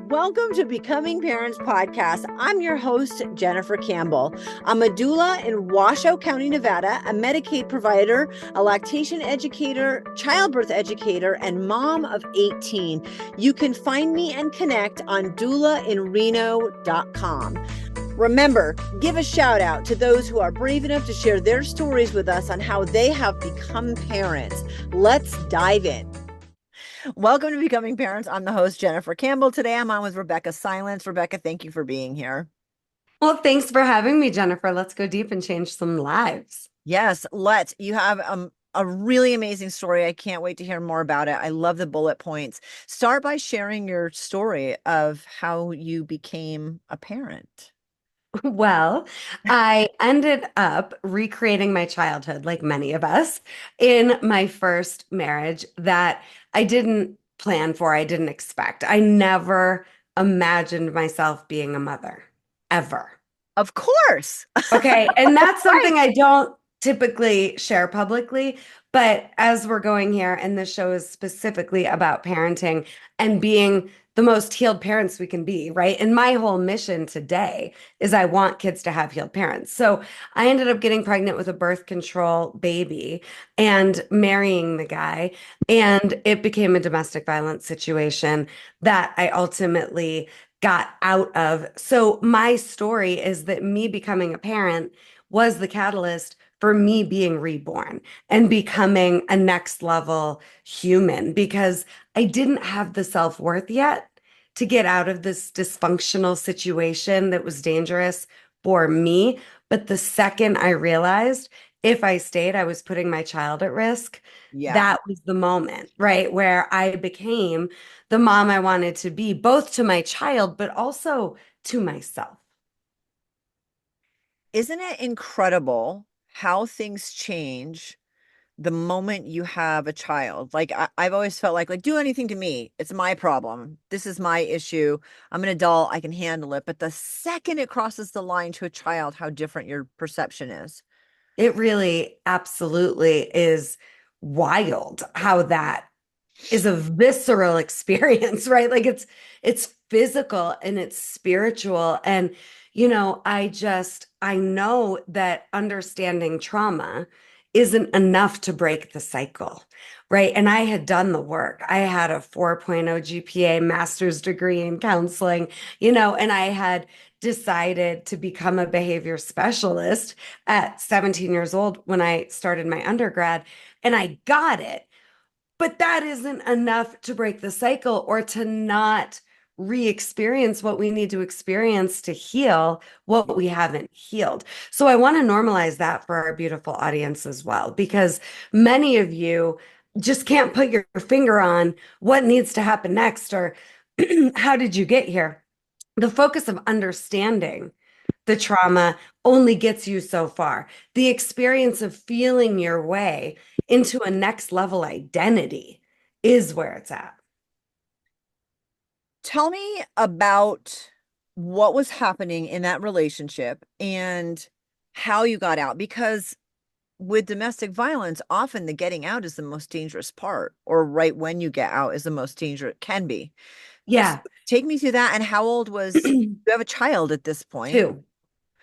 Welcome to Becoming Parents Podcast. I'm your host, Jennifer Campbell. I'm a doula in Washoe County, Nevada, a Medicaid provider, a lactation educator, childbirth educator, and mom of 18. You can find me and connect on doulainreno.com. Remember, give a shout out to those who are brave enough to share their stories with us on how they have become parents. Let's dive in. Welcome to Becoming Parents. I'm the host, Jennifer Campbell. Today I'm on with Rebeccah Silence. Rebeccah, thank you for being here. Well, thanks for having me, Jennifer. Let's go deep and change some lives. Yes, let's. You have a really amazing story. I can't wait to hear more about it. I love the bullet points. Start by sharing your story of how you became a parent. Well, I ended up recreating my childhood, like many of us, in my first marriage that I didn't plan for, I didn't expect. I never imagined myself being a mother, ever. Of course. Okay. And that's Right. something I don't typically share publicly. But as we're going here, and this show is specifically about parenting and being the most healed parents we can be, right? And my whole mission today is I want kids to have healed parents. So I ended up getting pregnant with a birth control baby and marrying the guy. And it became a domestic violence situation that I ultimately got out of. So my story is that me becoming a parent was the catalyst for me being reborn and becoming a next level human because I didn't have the self-worth yet to get out of this dysfunctional situation that was dangerous for me. But the second I realized if I stayed, I was putting my child at risk. Yeah. That was the moment, right, where I became the mom I wanted to be, both to my child, but also to myself. Isn't it incredible how things change the moment you have a child? Like I've always felt like do anything to me. It's my problem. This is my issue. I'm an adult. I can handle it. But the second it crosses the line to a child, how different your perception is. It really absolutely is wild how that is a visceral experience, right? Like it's physical and it's spiritual. And, I know that understanding trauma isn't enough to break the cycle, right? And I had done the work. I had a 4.0 GPA, master's degree in counseling, and I had decided to become a behavior specialist at 17 years old when I started my undergrad, and I got it. But that isn't enough to break the cycle or to not re-experience what we need to experience to heal what we haven't healed. So I want to normalize that for our beautiful audience as well, because many of you just can't put your finger on what needs to happen next or how did you get here? The focus of understanding the trauma only gets you so far. The experience of feeling your way into a next level identity is where it's at. Tell me about what was happening in that relationship and how you got out, because with domestic violence, often the getting out is the most dangerous part, or right when you get out is the most dangerous, can be. So Yeah. take me through that. And how old was, you have a child at this point? Two.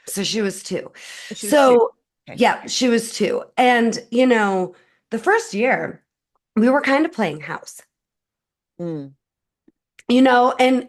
So she was two. She was two. So, Okay. yeah, she was two. And, the first year we were kind of playing house. Mm. And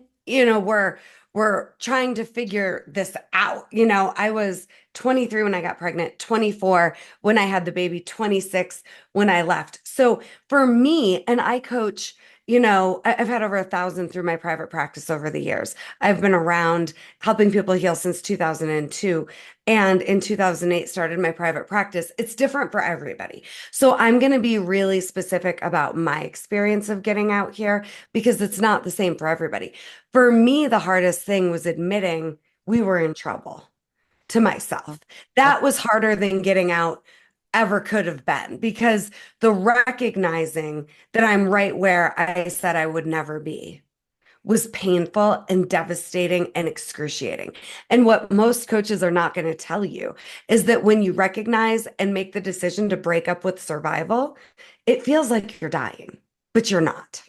we're trying to figure this out. I was 23 when I got pregnant, 24 when I had the baby, 26 when I left. So for me, and I coach, I've had over 1,000 through my private practice over the years. I've been around helping people heal since 2002. And in 2008, started my private practice. It's different for everybody. So I'm going to be really specific about my experience of getting out here because it's not the same for everybody. For me, the hardest thing was admitting we were in trouble to myself. That was harder than getting out ever could have been because the recognizing that I'm right where I said I would never be was painful and devastating and excruciating. And what most coaches are not going to tell you is that when you recognize and make the decision to break up with survival, it feels like you're dying, but you're not.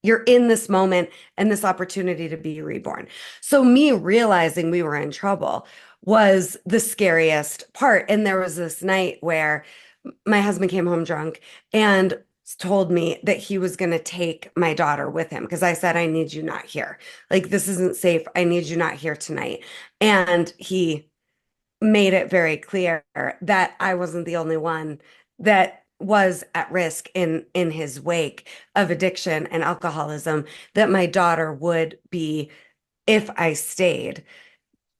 You're in this moment and this opportunity to be reborn. So me realizing we were in trouble was the scariest part. And there was this night where my husband came home drunk and told me that he was going to take my daughter with him because I said, I need you not here. Like, this isn't safe. I need you not here tonight. And he made it very clear that I wasn't the only one that was at risk in his wake of addiction and alcoholism, that my daughter would be if I stayed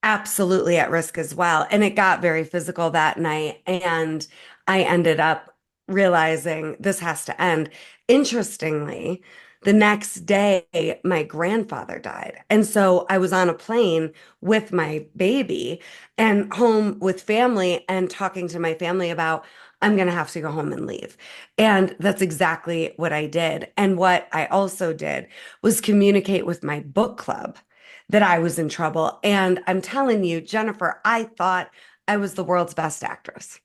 absolutely at risk as well. And it got very physical that night. And I ended up realizing this has to end. Interestingly, the next day, my grandfather died. And so I was on a plane with my baby and home with family and talking to my family about, I'm going to have to go home and leave. And that's exactly what I did. And what I also did was communicate with my book club that I was in trouble. And I'm telling you, Jennifer, I thought I was the world's best actress.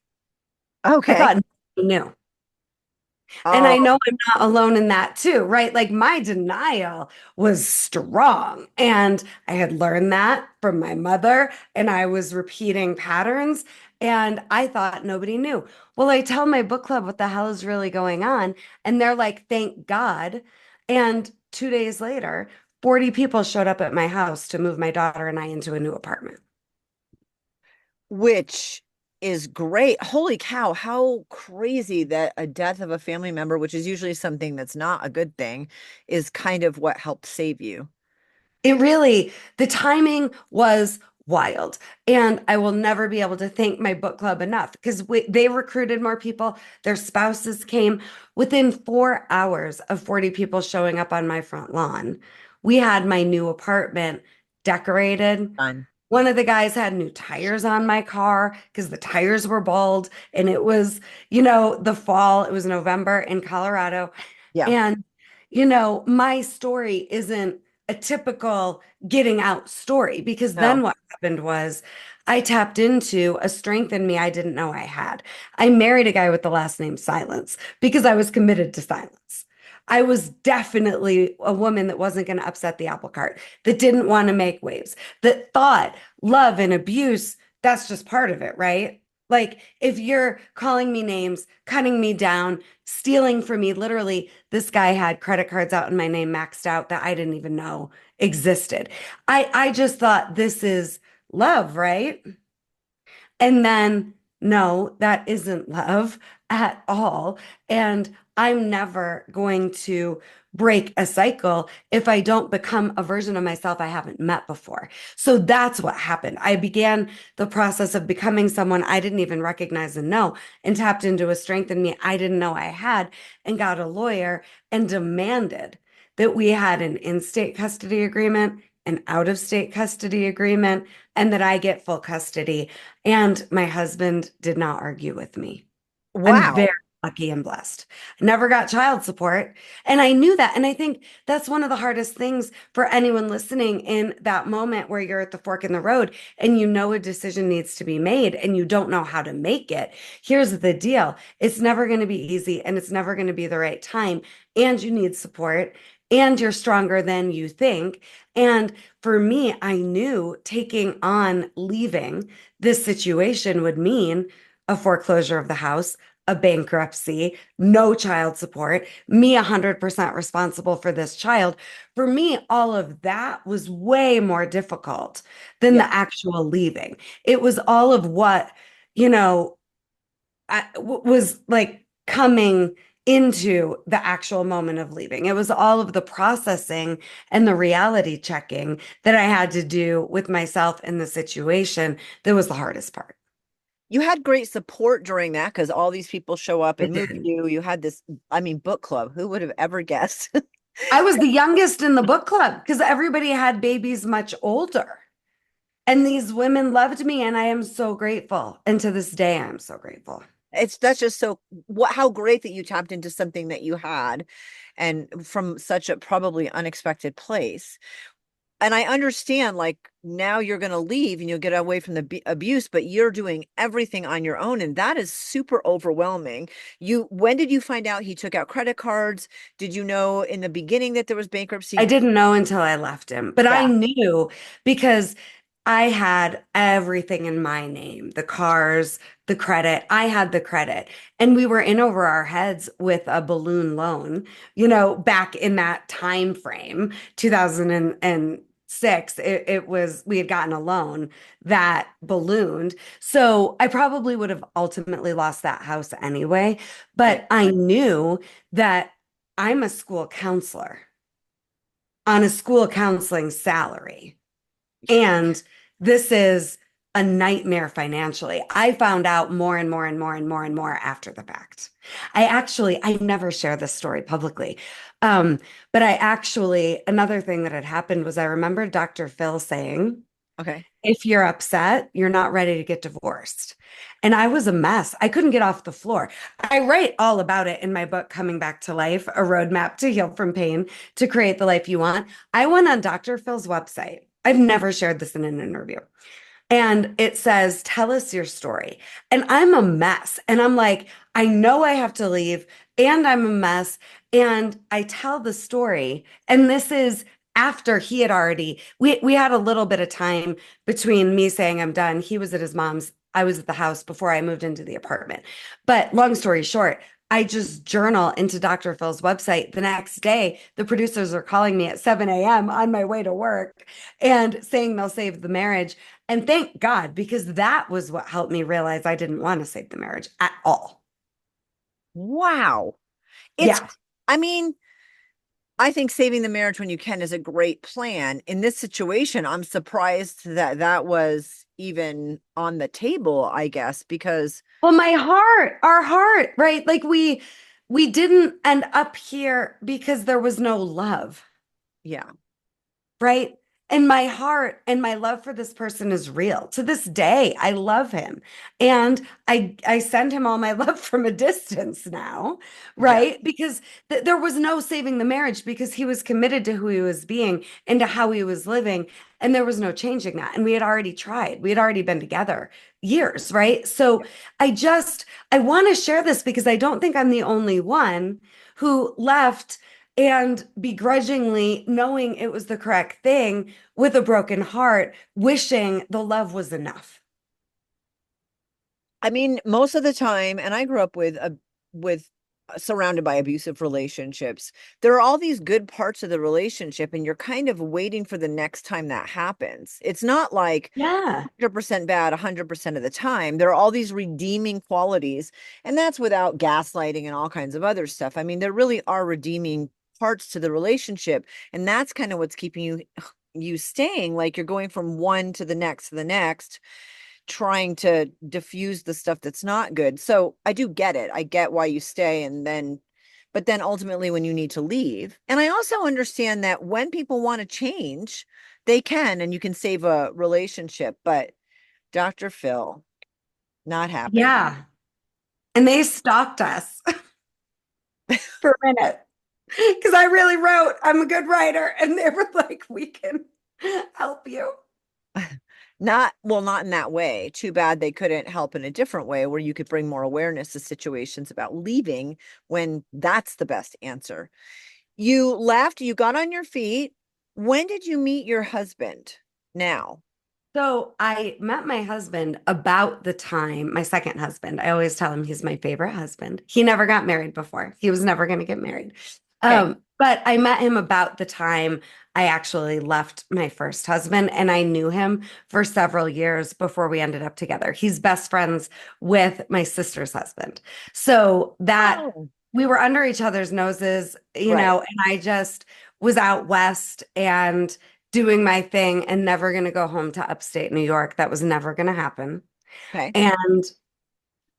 I Okay. thought nobody knew. And Oh, I know I'm not alone in that too, right? Like my denial was strong. And I had learned that from my mother, and I was repeating patterns. And I thought nobody knew. Well, I tell my book club what the hell is really going on. And they're like, thank God. And 2 days later, 40 people showed up at my house to move my daughter and I into a new apartment. which is great. Holy cow, how crazy that a death of a family member, which is usually something that's not a good thing, is kind of what helped save you. It really, the timing was wild. And I will never be able to thank my book club enough because they recruited more people. Their spouses came. Within 4 hours of 40 people showing up on my front lawn, we had my new apartment decorated. Fun. One of the guys had new tires on my car because the tires were bald. And it was, the fall, it was November in Colorado. Yeah. And, my story isn't a typical getting out story because then No. what happened was I tapped into a strength in me I didn't know I had. I married a guy with the last name Silence because I was committed to silence. I was definitely a woman that wasn't going to upset the apple cart, that didn't want to make waves, that thought love and abuse, that's just part of it, right? Like if you're calling me names, cutting me down, stealing from me, literally, this guy had credit cards out in my name maxed out that I didn't even know existed. I just thought this is love, right? And then, no, that isn't love at all. And I'm never going to break a cycle if I don't become a version of myself I haven't met before. So that's what happened. I began the process of becoming someone I didn't even recognize and know, and tapped into a strength in me I didn't know I had, and got a lawyer and demanded that we had an in-state custody agreement, an out-of-state custody agreement, and that I get full custody. And my husband did not argue with me. I'm very Wow. lucky and blessed. I never got child support. And I knew that. And I think that's one of the hardest things for anyone listening in that moment where you're at the fork in the road and you know a decision needs to be made and you don't know how to make it. Here's the deal. It's never going to be easy and it's never going to be the right time. And you need support and you're stronger than you think. And for me, I knew taking on leaving this situation would mean a foreclosure of the house, a bankruptcy, no child support, me 100% responsible for this child. For me, all of that was way more difficult than Yeah. the actual leaving. It was all of what, you know, was like coming into the actual moment of leaving. It was all of the processing and the reality checking that I had to do with myself in the situation that was the hardest part. You had great support during that because all these people show up I and move did. you. You had this, I mean, book club. Who would have ever guessed? I was the youngest in the book club because everybody had babies much older. And these women loved me, and I am so grateful. And to this day, I'm so grateful. It's that's just so what how great that you tapped into something that you had and from such a probably unexpected place. and I understand, like, now you're going to leave and you'll get away from the abuse, but you're doing everything on your own. And that is super overwhelming. When did you find out he took out credit cards? Did you know in the beginning that there was I bankruptcy? didn't know until I left him, but I Yeah. knew because I had everything in my name, the cars, the credit. I had the credit. And we were in over our heads with a balloon loan, back in that time frame, 2006. It was, we had gotten a loan that ballooned. So I probably would have ultimately lost that house anyway. Right. But I knew that I'm a school counselor on a school counseling salary. And this is a nightmare financially. I found out more and more and more and more and more after the fact. I never share this story publicly. Um, but another thing that had happened was I remember Dr. Phil saying, Okay. if you're upset, you're not ready to get divorced. And I was a mess. I couldn't get off the floor. I write all about it in my book, Coming Back to Life, a roadmap to heal from pain to create the life you want. I went on Dr. Phil's website. I've never shared this in an interview. And it says, tell us your story. And I'm a mess. And I'm like, I know I have to leave, and I'm a mess. And I tell the story. And this is after he had already, we had a little bit of time between me saying I'm done. He was at his mom's, I was at the house before I moved into the apartment. But long story short, I just journal into Dr. Phil's website. The next day, the producers are calling me at 7 a.m. on my way to work and saying they'll save the marriage. And thank God, because that was what helped me realize I didn't want to save the marriage at all. Wow. It's, Yeah. I mean, I think saving the marriage when you can is a great plan. In this situation, I'm surprised that that was even on the table, I guess, because Well, our heart, right? Like we didn't end up here because there was no love. yeah, Right? And my heart and my love for this person is real. To this day, I love him. And I send him all my love from a distance now, yeah, right? Because there was no saving the marriage because he was committed to who he was being and to how he was living. And there was no changing that. And we had already tried. We had already been together years, right? So yeah. I want to share this because I don't think I'm the only one who left and begrudgingly knowing it was the correct thing with a broken heart, wishing the love was enough. I mean, most of the time, and I grew up with surrounded by abusive relationships. There are all these good parts of the relationship, and you're kind of waiting for the next time that happens. It's not like Yeah. 100% bad 100% of the time. There are all these redeeming qualities, and that's without gaslighting and all kinds of other stuff. I mean, there really are redeeming parts to the relationship, and that's kind of what's keeping you staying. Like you're going from one to the next, trying to diffuse the stuff that's not good. So I do get it. I get why you stay, and then but then ultimately when you need to leave. And I also understand that when people want to change, they can, and you can save a relationship. But Dr. Phil, not happening. Yeah. And they stalked us for a minute because I really wrote, I'm a good writer. And they were like, we can help you. Not, well, not in that way. Too bad they couldn't help in a different way where you could bring more awareness to situations about leaving when that's the best answer. You left, you got on your feet. When did you meet your husband? Now. So I met my husband about the time, my second husband. I always tell him he's my favorite husband. He never got married before. He was never going to get married. Okay. But I met him about the time I actually left my first husband, and I knew him for several years before we ended up together. He's best friends with my sister's husband. So that Oh, we were under each other's noses, right. and I just was out west and doing my thing and never going to go home to upstate New York. That was never going to happen. Okay. And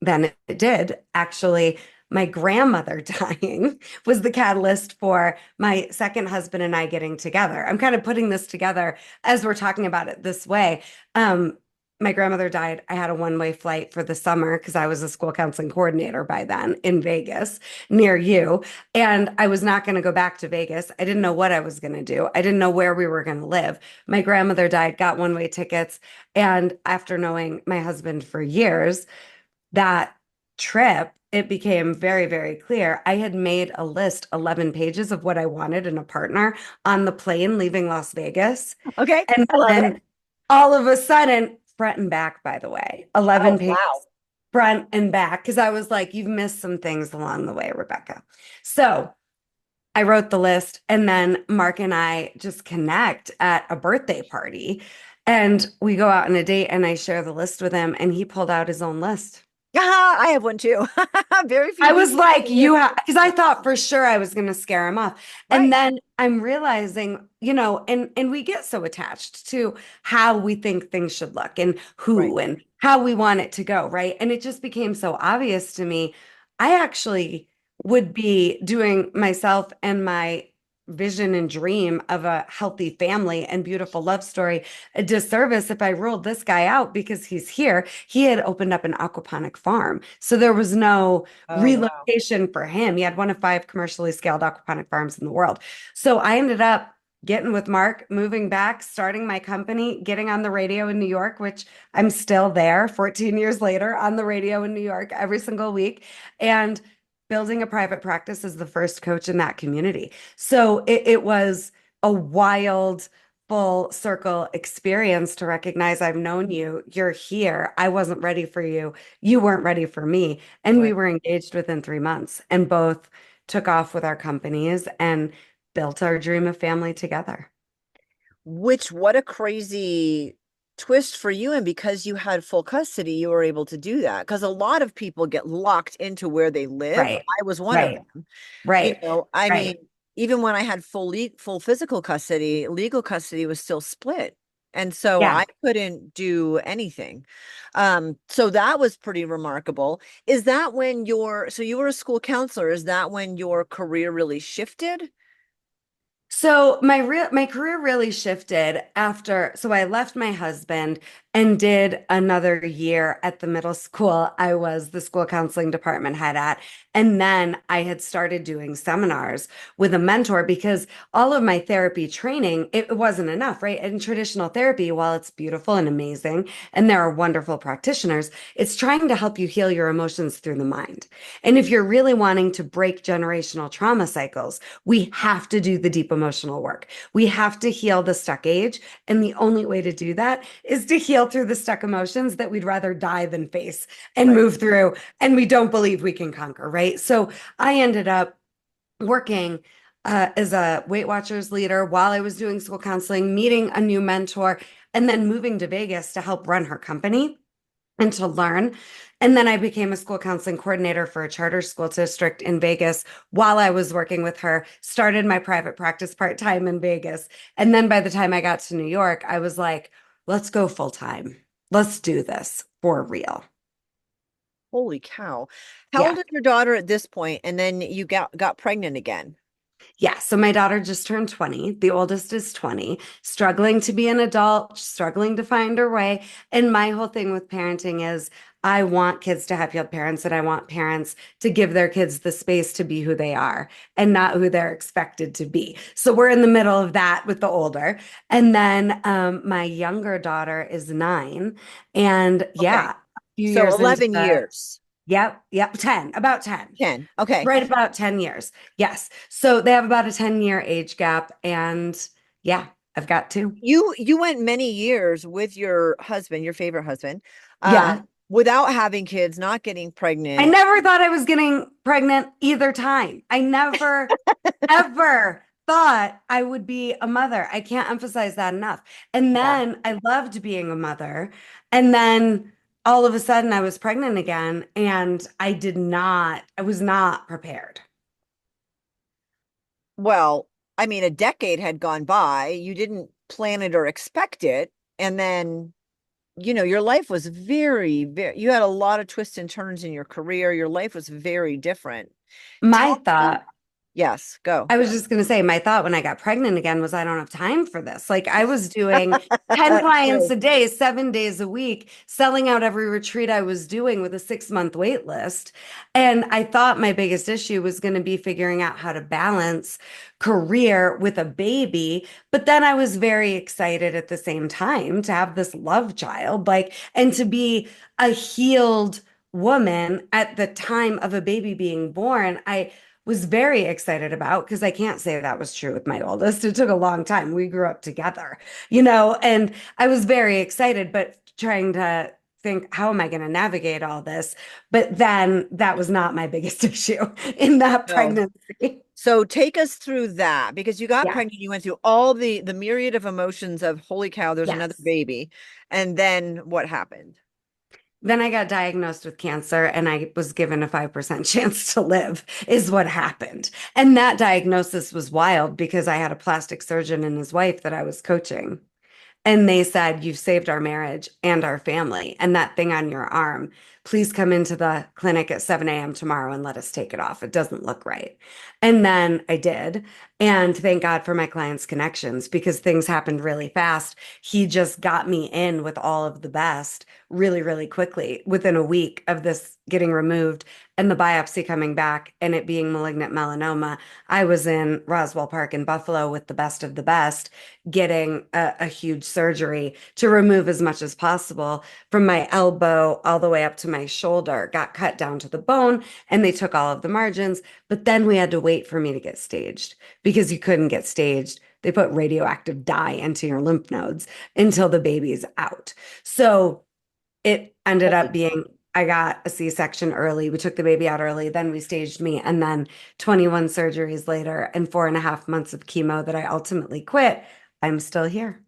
then it did. Actually, my grandmother dying was the catalyst for my second husband and I getting together. I'm kind of putting this together as we're talking about it this way. Um, my grandmother died. I had a one-way flight for the summer because I was a school counseling coordinator by then in Vegas near you. And I was not going to go back to Vegas. I didn't know what I was going to do. I didn't know where we were going to live. My grandmother died, got one-way tickets. And after knowing my husband for years, that trip, it became very, very clear. I had made a list, 11 pages of what I wanted in a partner on the plane leaving Las Vegas. Okay. And I love it. then all of a sudden, front and back, by the way, 11 Oh, pages wow. front and back, because I was like, you've missed some things along the way, Rebecca. So I wrote the list, and then Mark and I just connect at a birthday party. And we go out on a date, and I share the list with him, and he pulled out his own list. I have one too. Very few I was people. like, you have, because I thought for sure I was going to scare him off. And Right. then I'm realizing, and we get so attached to how we think things should look and Right. who and how we want it to go, right? And it just became so obvious to me. I actually would be doing myself and my vision and dream of a healthy family and beautiful love story a disservice if I ruled this guy out because he's here. He had opened up an aquaponic farm. So there was no Oh, wow. relocation for him. He had one of 5 commercially scaled aquaponic farms in the world. So I ended up getting with Mark, moving back, starting my company, getting on the radio in New York, which I'm still there 14 years later on the radio in New York every single week, and building a private practice as the first coach in that community. So it was a wild, full circle experience to recognize I've known you, you're here. I wasn't ready for you. You weren't ready for me. And we Right. were engaged within 3 months and both took off with our companies and built our dream of family together. Which, what a crazy twist for you. And because you had full custody, you were able to do that. Because a lot of people get locked into where they live. Right, I was one of right, them. right, I mean, right. even when I had full physical custody, legal custody was still split. And so Yeah. I couldn't do anything. So that was pretty remarkable. Is that when so you were a school counselor, is that when your career really shifted? So my career really shifted after, so I left my husband and did another year at the middle school I was the school counseling department head at. And then I had started doing seminars with a mentor because all of my therapy training, it wasn't enough, right? In traditional therapy, while it's beautiful and amazing, and there are wonderful practitioners, it's trying to help you heal your emotions through the mind. And if you're really wanting to break generational trauma cycles, we have to do the deep emotional work. We have to heal the stuck age. And the only way to do that is to heal through the stuck emotions that we'd rather die than face and Right. move through. And we don't believe we can conquer, right? So I ended up working as a Weight Watchers leader while I was doing school counseling, meeting a new mentor, and then moving to Vegas to help run her company and to learn. And then I became a school counseling coordinator for a charter school district in Vegas while I was working with her, started my private practice part-time in Vegas. And then by the time I got to New York, I was like, let's go full time. Let's do this for real. Holy cow. How Yeah. old is your daughter at this point? And then you got pregnant again. Yeah, so my daughter just turned 20. The oldest is 20, struggling to be an adult, struggling to find her way. And my whole thing with parenting is I want kids to have healed parents, and I want parents to give their kids the space to be who they are and not who they're expected to be. So we're in the middle of that with the older. And then my younger daughter is 9. And Okay. yeah, a few So years into 11 the, years. yep, 10, about 10. 10. Okay. Right about 10 years. Yes. So they have about a 10-year age gap. And yeah, I've got 2. You went many years with your husband, your favorite husband, uh, Yeah. without having kids, not getting I pregnant. never thought I was getting pregnant either time. I never, ever thought I would be a mother. I can't emphasize that enough. And Yeah. then I loved being a mother. And then all of a sudden I was pregnant again. And I was not prepared. Well, I mean, a decade had gone by. You didn't plan it or expect it. And then, your life was you had a lot of twists and turns in your career. Your life was very different. My Tell me, thought. Yes, go. I was just going to say, my thought when I got pregnant again was, I don't have time for this. Like, I was doing 10 clients Right. a day, 7 days a week, selling out every retreat I was doing with a 6 month wait list. And I thought my biggest issue was going to be figuring out how to balance career with a baby. But then I was very excited at the same time to have this love child, like, and to be a healed woman at the time of a baby being born. I was very excited about because I can't say that was true with my oldest. It took a long time. We grew up together, and I was very excited, but trying to think, how am I going to navigate all this? But then that was not my biggest issue in that No. pregnancy. So take us through that because you got Yeah. pregnant, you went through all the myriad of emotions of holy cow, there's another Yes. baby. And then what happened? Then I got diagnosed with cancer and I was given a 5% chance to live, is what happened. And that diagnosis was wild because I had a plastic surgeon and his wife that I was coaching. And they said, "You've saved our marriage and our family. And that thing on your arm, please come into the clinic at 7 a.m. tomorrow and let us take it off. It doesn't look right." And then I did. And thank God for my client's connections because things happened really fast. He just got me in with all of the best really, really quickly within a week of this getting removed and the biopsy coming back and it being malignant melanoma. I was in Roswell Park in Buffalo with the best of the best getting a huge surgery to remove as much as possible from my elbow all the way up to my shoulder, got cut down to the bone, and they took all of the margins. But then we had to wait for me to get staged because you couldn't get staged. They put radioactive dye into your lymph nodes until the baby's out. So it ended up Holy being I got a C-section early. We took the baby out early, then we staged me, and then 21 surgeries later and 4.5 months of chemo that I ultimately quit. I'm still here.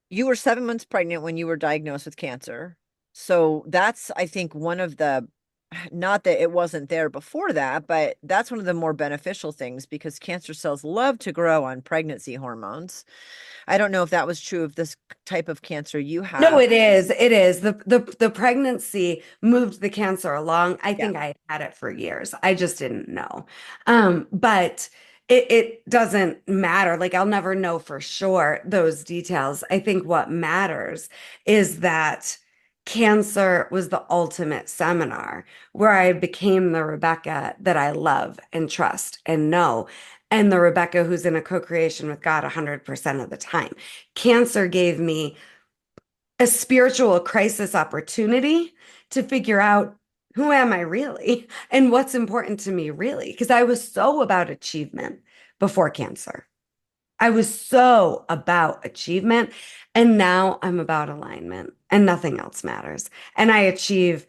You were 7 months pregnant when you were diagnosed with cancer. So that's, I think, one of the, not that it wasn't there before that, but that's one of the more beneficial things because cancer cells love to grow on pregnancy hormones. I don't know if that was true of this type of cancer you No, have. it is. It is. The pregnancy moved the cancer along. I Yeah. think I had it for years. I just didn't know. But it doesn't matter. Like I'll never know for sure those details. I think what matters is that cancer was the ultimate seminar where I became the Rebecca that I love and trust and know, and the Rebecca who's in a co-creation with God 100% of the time. Cancer gave me a spiritual crisis opportunity to figure out who am I really and what's important to me really. Because I was so about achievement before cancer. I was so about achievement. And now I'm about alignment and nothing else matters. And I achieve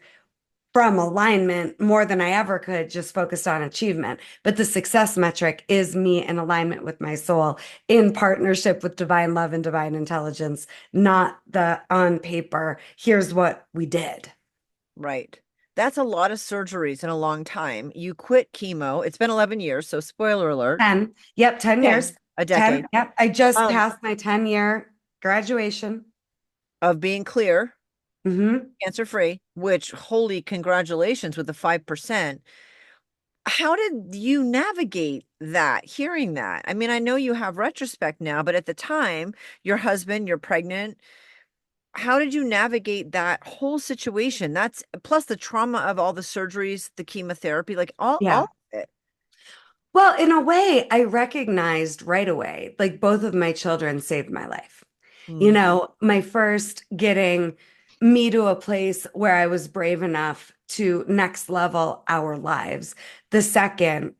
from alignment more than I ever could, just focused on achievement. But the success metric is me in alignment with my soul, in partnership with divine love and divine intelligence, not the on paper, here's what we did. Right. That's a lot of surgeries in a long time. You quit chemo. It's been 11 years, so spoiler alert. 10. Yep, 10 years. 10, a 10. decade. Yep. I just Um, passed my 10-year graduation. of being clear, Hmm. cancer free, which holy congratulations with the 5%. How did you navigate that, hearing that? I mean, I know you have retrospect now, but at the time, your husband, you're pregnant. How did you navigate that whole situation? That's plus the trauma of all the surgeries, the chemotherapy, like all Yeah. of it. Well, in a way, I recognized right away, like both of my children saved my life. Mm, My first getting me to a place where I was brave enough to next level our lives. The second,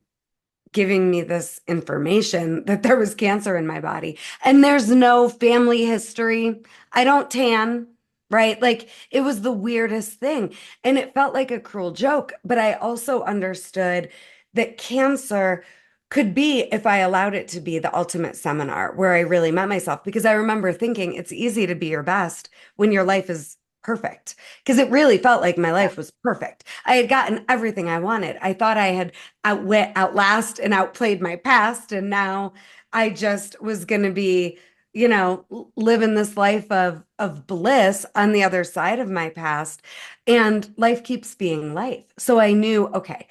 giving me this information that there was cancer in my body and there's no family history. I don't tan, right? Like it was the weirdest thing. And it felt like a cruel joke, but I also understood that cancer could be, if I allowed it to be, the ultimate seminar where I really met myself. Because I remember thinking it's easy to be your best when your life is perfect. Because it really felt like my yeah. life was perfect. I had gotten everything I wanted. I thought I had outwit, outlast, and outplayed my past. And now I just was going to be, living this life of bliss on the other side of my past. And life keeps being life. So I knew, okay,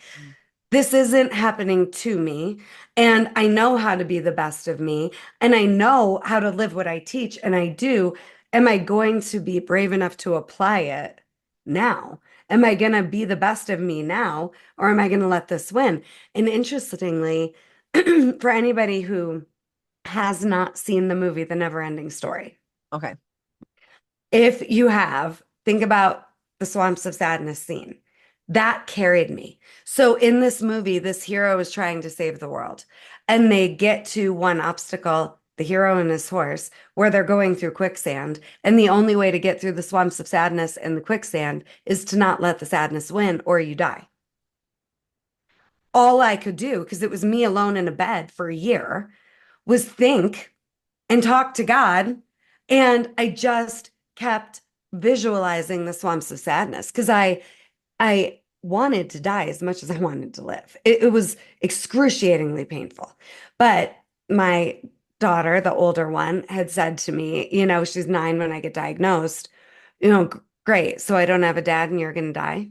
this isn't happening to me. And I know how to be the best of me. And I know how to live what I teach. And I do. Am I going to be brave enough to apply it now? Am I going to be the best of me now? Or am I going to let this win? And interestingly, for anybody who has not seen the movie The Never-Ending Story, Okay. if you have, think about the Swamps of Sadness scene. That carried me. So in this movie, this hero is trying to save the world, and they get to one obstacle, the hero and his horse, where they're going through quicksand. And the only way to get through the Swamps of Sadness and the quicksand is to not let the sadness win, or you die. All I could do, because it was me alone in a bed for a year, was think and talk to God. And I just kept visualizing the swamps of sadness because I wanted to die as much as I wanted to live. It was excruciatingly painful. But my daughter, the older one, had said to me, she's 9 when I get diagnosed, great. So I don't have a dad and you're going to die.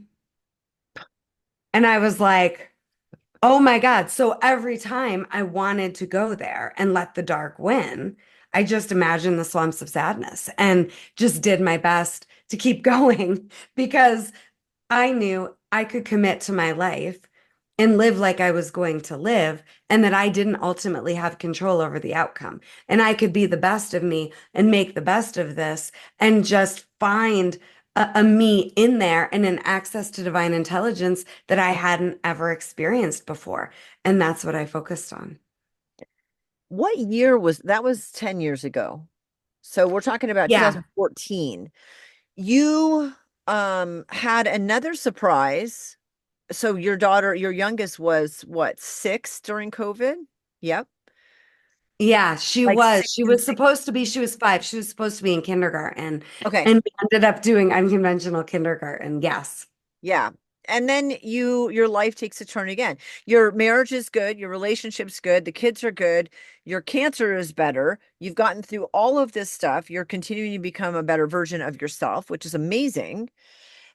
And I was like, oh my God. So every time I wanted to go there and let the dark win, I just imagined the swamps of sadness and just did my best to keep going because I knew I could commit to my life and live like I was going to live, and that I didn't ultimately have control over the outcome. And I could be the best of me and make the best of this and just find a me in there and an access to divine intelligence that I hadn't ever experienced before. And that's what I focused on. What year was that? Was 10 years ago. So we're talking about Yeah. 2014. You had another surprise. So your daughter, your youngest was what, 6 during COVID? Yep. Yeah, she Like was. 6 She and was supposed to be, she was 5. She was supposed to be in kindergarten. okay. And we ended up doing unconventional kindergarten. Yes. Yeah. And then your life takes a turn again. Your marriage is good, your relationship's good, the kids are good, your cancer is better. You've gotten through all of this stuff. You're continuing to become a better version of yourself, which is amazing.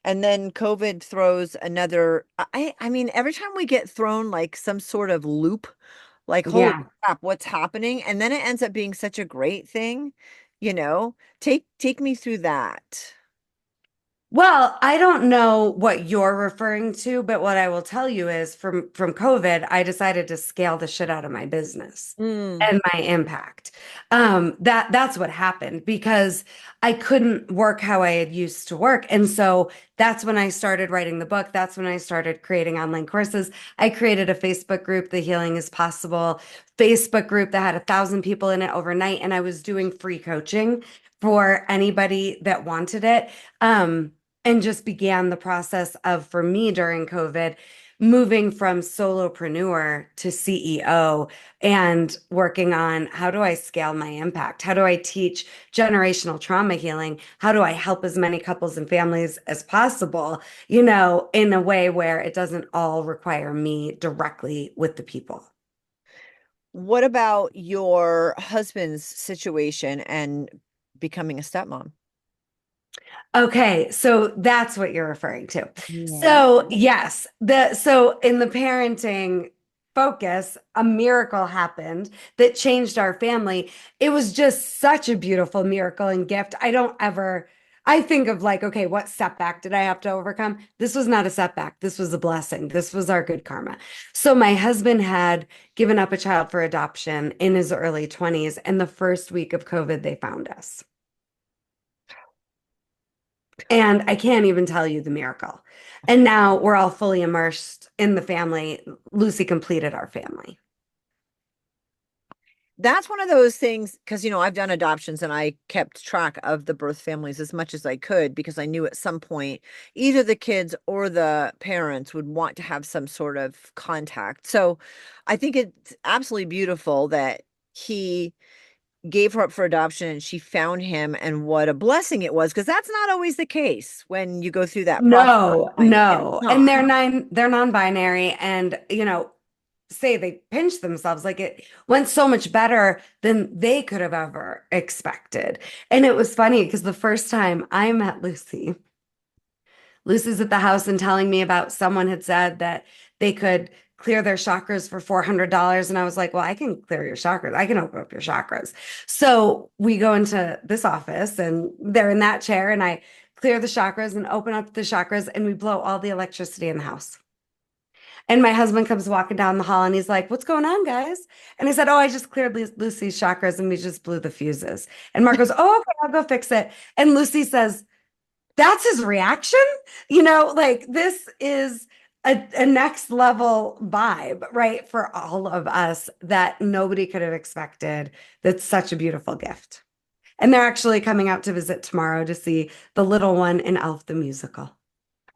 And then COVID throws another, I mean, every time we get thrown like some sort of loop, like holy Yeah. crap, what's happening? And then it ends up being such a great thing, you know. Take me through that. Well, I don't know what you're referring to, but what I will tell you is from COVID, I decided to scale the shit out of my business Mm. and my impact. That's what happened because I couldn't work how I had used to work. And so that's when I started writing the book. That's when I started creating online courses. I created a Facebook group, The Healing is Possible Facebook group that had 1,000 people in it overnight. And I was doing free coaching for anybody that wanted it. And just began the process of, for me during COVID, moving from solopreneur to CEO and working on how do I scale my impact? How do I teach generational trauma healing? How do I help as many couples and families as possible, in a way where it doesn't all require me directly with the people? What about your husband's situation and becoming a stepmom? Okay, so that's what you're referring to. Yeah. So, yes, so in the parenting focus, a miracle happened that changed our family. It was just such a beautiful miracle and gift. I think of like, okay, what setback did I have to overcome? This was not a setback. This was a blessing. This was our good karma. So my husband had given up a child for adoption in his early 20s, and the first week of COVID, they found us. And I can't even tell you the miracle. And now we're all fully immersed in the family. Lucy completed our family. That's one of those things because I've done adoptions and I kept track of the birth families as much as I could because I knew at some point either the kids or the parents would want to have some sort of contact. So I think it's absolutely beautiful that he gave her up for adoption and she found him, and what a blessing it was, because that's not always the case when you go through that process. No, It's no. And not. they're non-binary and say they pinched themselves like it went so much better than they could have ever expected. And it was funny because the first time I met Lucy's at the house and telling me about someone had said that they could clear their chakras for $400. And I was like, well, I can clear your chakras. I can open up your chakras. So we go into this office and they're in that chair and I clear the chakras and open up the chakras and we blow all the electricity in the house. And my husband comes walking down the hall and he's like, what's going on, guys? And I said, oh, I just cleared Lucy's chakras and we just blew the fuses. And Mark goes, oh, okay, I'll go fix it. And Lucy says, that's his reaction. Like this is a next level vibe, right? For all of us that nobody could have expected. That's such a beautiful gift. And they're actually coming out to visit tomorrow to see the little one in Elf the musical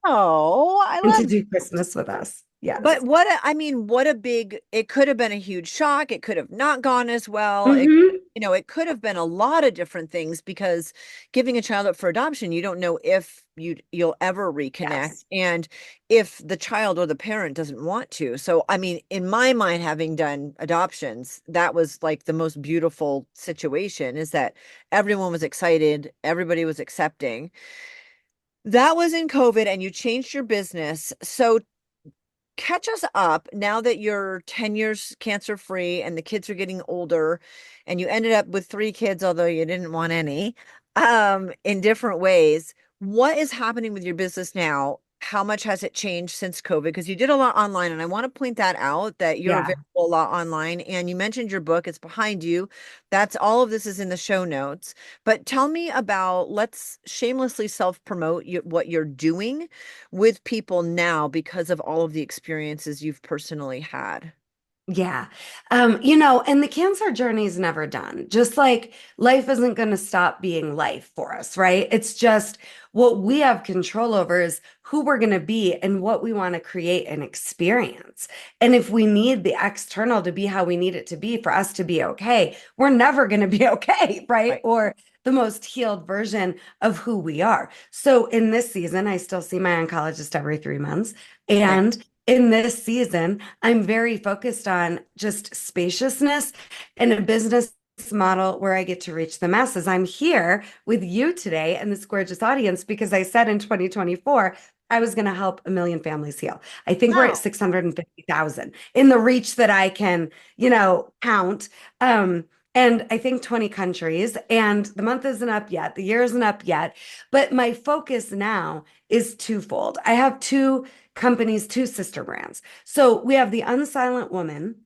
Oh, I and to love. do Christmas with us. But Yes. I mean, what a big, it could have been a huge shock. It could have not gone as well. Hmm. It could have been a lot of different things because giving a child up for adoption, you don't know if you'll ever reconnect Yes. and if the child or the parent doesn't want to. So, I mean, in my mind, having done adoptions, that was like the most beautiful situation is that everyone was excited, everybody was accepting. That was in COVID and you changed your business. So catch us up now that you're 10 years cancer free and the kids are getting older and you ended up with three kids, although you didn't want any, in different ways. What is happening with your business now? How much has it changed since COVID? Because you did a lot online, and I want to point that out that you're Yeah. available a lot online. And you mentioned your book, it's behind you. That's all of this is in the show notes. But tell me about, let's shamelessly self promote what you're doing with people now because of all of the experiences you've personally had. Yeah. And the cancer journey is never done. Just like life isn't going to stop being life for us, right? It's just what we have control over is who we're going to be and what we want to create and experience. And if we need the external to be how we need it to be for us to be okay, we're never going to be okay, right? Right. Or the most healed version of who we are. So in this season, I still see my oncologist every 3 months. Right. And in this season, I'm very focused on just spaciousness and a business model where I get to reach the masses. I'm here with you today and this gorgeous audience because I said in 2024, I was going to help 1 million families heal. I think we're at Wow. 650,000 in the reach that I can, count. Um, and I think 20 countries, and the month isn't up yet, the year isn't up yet. But my focus now is twofold. I have two companies, two sister brands. So we have the Unsilent Woman,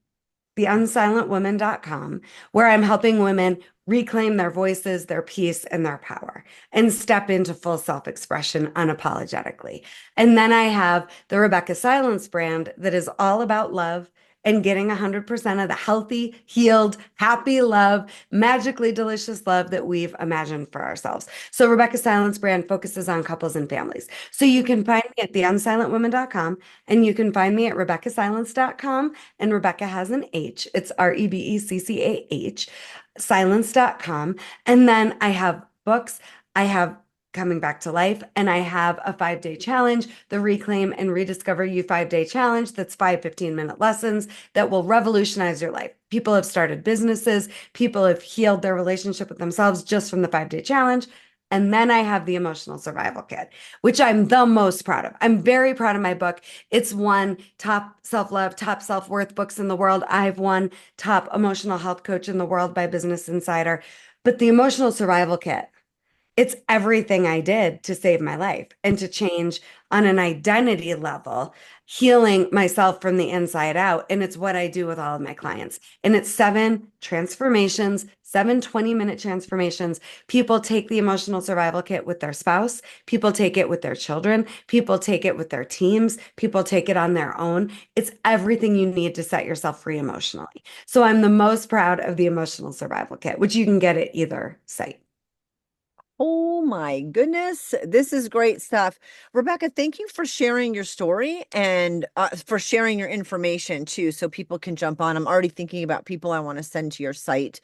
theunsilentwoman.com, where I'm helping women reclaim their voices, their peace, and their power and step into full self-expression unapologetically. And then I have the Rebeccah Silence brand that is all about love and getting 100% of the healthy, healed, happy love, magically delicious love that we've imagined for ourselves. So Rebeccah Silence brand focuses on couples and families. So you can find me at theunsilentwoman.com and you can find me at rebeccahsilence.com, and Rebeccah has an H. It's Rebeccah, silence.com. And then I have books. I have Coming Back to Life, and I have a 5-day challenge, the Reclaim and Rediscover You 5-day challenge. That's 5 15-minute lessons that will revolutionize your life. People have started businesses, people have healed their relationship with themselves just from the 5-day challenge. And then I have the Emotional Survival Kit, which I'm the most proud of. I'm very proud of my book. It's won top self-love, top self-worth books in the world. I've won top emotional health coach in the world by Business Insider. But the Emotional Survival Kit, it's everything I did to save my life and to change on an identity level, healing myself from the inside out. And it's what I do with all of my clients. And it's 7 transformations, 7 20-minute transformations. People take the Emotional Survival Kit with their spouse, people take it with their children, people take it with their teams, people take it on their own. It's everything you need to set yourself free emotionally. So I'm the most proud of the Emotional Survival Kit, which you can get at either site. Oh my goodness. This is great stuff. Rebeccah, thank you for sharing your story and for sharing your information too, so people can jump on. I'm already thinking about people I want to send to your site.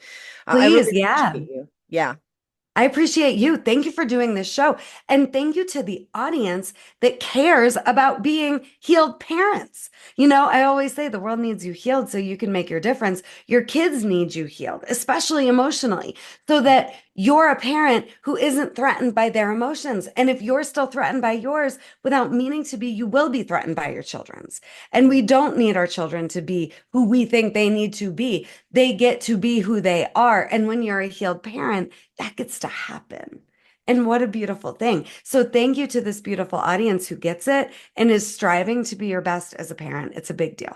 I Please, really yeah. appreciate you. Yeah. I appreciate you. Thank you for doing this show. And thank you to the audience that cares about being healed parents. I always say the world needs you healed so you can make your difference. Your kids need you healed, especially emotionally, so that you're a parent who isn't threatened by their emotions. And if you're still threatened by yours without meaning to be, you will be threatened by your children's. And we don't need our children to be who we think they need to be. They get to be who they are. And when you're a healed parent, that gets to happen. And what a beautiful thing. So thank you to this beautiful audience who gets it and is striving to be your best as a parent. It's a big deal.